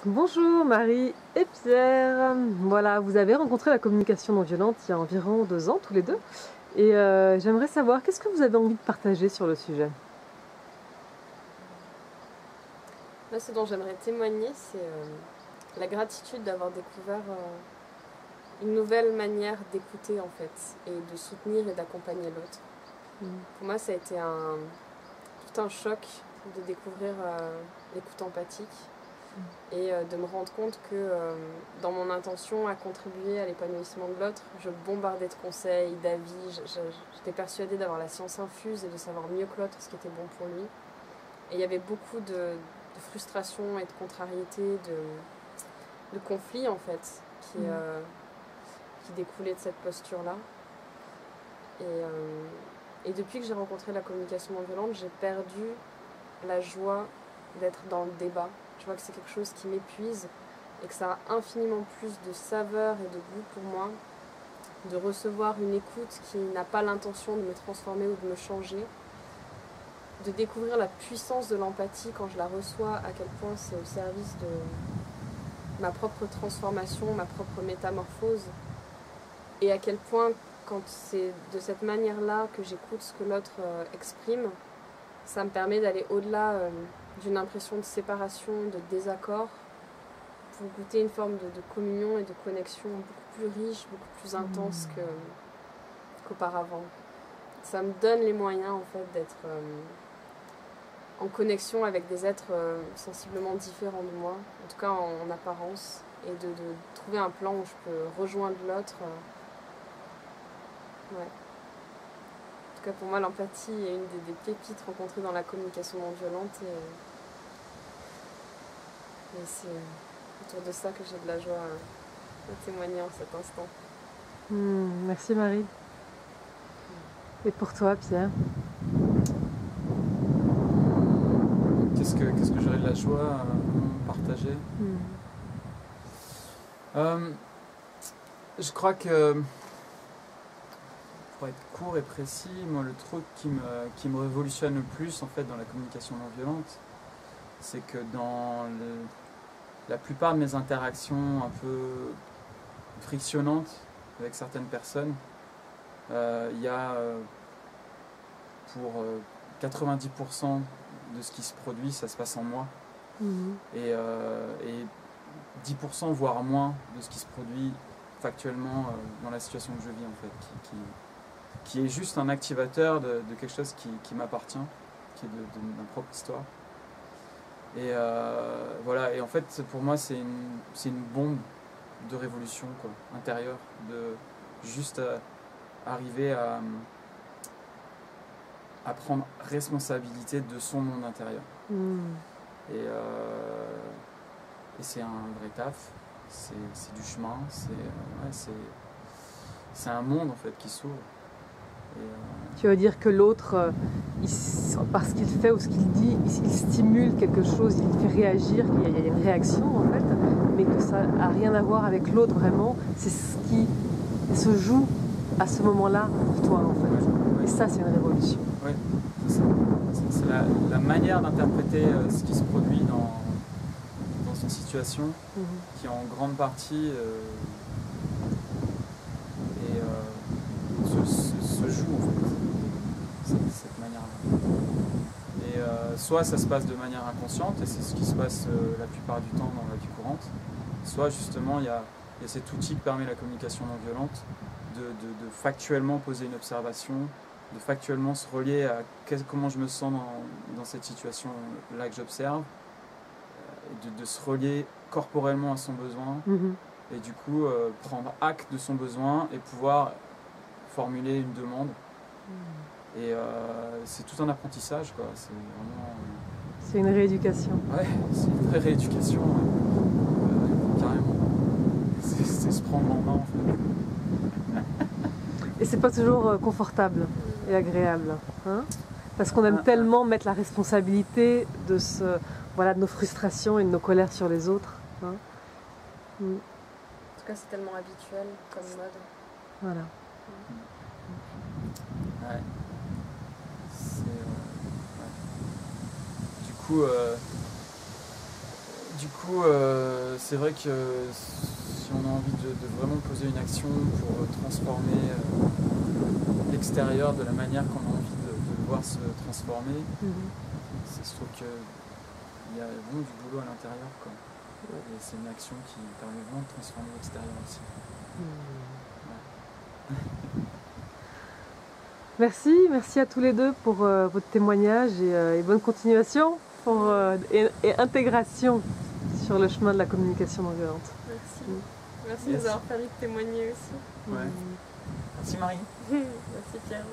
Bonjour Marie et Pierre. Voilà, vous avez rencontré la communication non violente il y a environ 2 ans tous les deux. Et j'aimerais savoir, qu'est-ce que vous avez envie de partager sur le sujet? Moi, ce dont j'aimerais témoigner, c'est la gratitude d'avoir découvert une nouvelle manière d'écouter en fait, et de soutenir et d'accompagner l'autre. Pour moi, ça a été tout un choc de découvrir l'écoute empathique et de me rendre compte que dans mon intention à contribuer à l'épanouissement de l'autre, je bombardais de conseils, d'avis, j'étais persuadée d'avoir la science infuse et de savoir mieux que l'autre ce qui était bon pour lui. Et il y avait beaucoup de frustration et de contrariété, de conflits en fait, qui découlaient de cette posture-là. Et depuis que j'ai rencontré la communication non violente, j'ai perdu la joie d'être dans le débat. Je vois que c'est quelque chose qui m'épuise et que ça a infiniment plus de saveur et de goût pour moi de recevoir une écoute qui n'a pas l'intention de me transformer ou de me changer, de découvrir la puissance de l'empathie quand je la reçois, à quel point c'est au service de ma propre transformation, ma propre métamorphose, et à quel point quand c'est de cette manière-là que j'écoute ce que l'autre exprime, ça me permet d'aller au-delà d'une impression de séparation, de désaccord, pour goûter une forme de communion et de connexion beaucoup plus riche, beaucoup plus intense qu'auparavant. Ça me donne les moyens en fait d'être en connexion avec des êtres sensiblement différents de moi, en tout cas en apparence, et de trouver un plan où je peux rejoindre l'autre. Ouais. En tout cas, pour moi, l'empathie est une des pépites rencontrées dans la communication non violente, et c'est autour de ça que j'ai de la joie à témoigner en cet instant. Merci Marie. Et pour toi Pierre? Qu'est-ce que j'aurais de la joie à partager? Je crois que, pour être court et précis, moi le truc qui me révolutionne le plus en fait dans la communication non violente, c'est que dans la plupart de mes interactions un peu frictionnantes avec certaines personnes, il y a pour 90% de ce qui se produit, ça se passe en moi. Et 10% voire moins de ce qui se produit factuellement dans la situation que je vis en fait, qui est juste un activateur de quelque chose qui m'appartient, qui est de ma propre histoire. Et voilà, et en fait pour moi c'est une bombe de révolution quoi, intérieure, de juste arriver à prendre responsabilité de son monde intérieur. Et c'est un vrai taf, c'est du chemin, c'est un monde en fait qui s'ouvre. Tu veux dire que l'autre, parce qu'il fait ou ce qu'il dit, il stimule quelque chose, il fait réagir, il y a une réaction en fait, mais que ça n'a rien à voir avec l'autre vraiment, c'est ce qui se joue à ce moment-là pour toi en fait. Et ça c'est une révolution. Oui, c'est la manière d'interpréter ce qui se produit dans une situation qui en grande partie se joue en fait, cette manière-là. Et soit ça se passe de manière inconsciente, et c'est ce qui se passe la plupart du temps dans la vie courante, soit justement il y a cet outil qui permet la communication non violente de factuellement poser une observation, de factuellement se relier à comment je me sens dans cette situation-là que j'observe, de se relier corporellement à son besoin, et du coup prendre acte de son besoin et pouvoir formuler une demande. Et c'est tout un apprentissage, quoi. C'est vraiment... C'est une rééducation. Ouais, c'est une vraie rééducation, carrément. C'est se prendre en main, en fait. Et c'est pas toujours confortable et agréable, hein, parce qu'on aime tellement mettre la responsabilité de de nos frustrations et de nos colères sur les autres. Hein. En tout cas, c'est tellement habituel comme mode. Voilà. Ouais. Du Du coup, c'est vrai que si on a envie de vraiment poser une action pour transformer l'extérieur de la manière qu'on a envie de le voir se transformer, je trouve qu'il y a vraiment du boulot à l'intérieur, quoi. Et c'est une action qui permet vraiment de transformer l'extérieur aussi. Merci à tous les deux pour votre témoignage et bonne continuation et intégration sur le chemin de la communication non violente. Merci. Merci de nous avoir permis de témoigner aussi. Ouais. Merci Marie. Merci Pierre.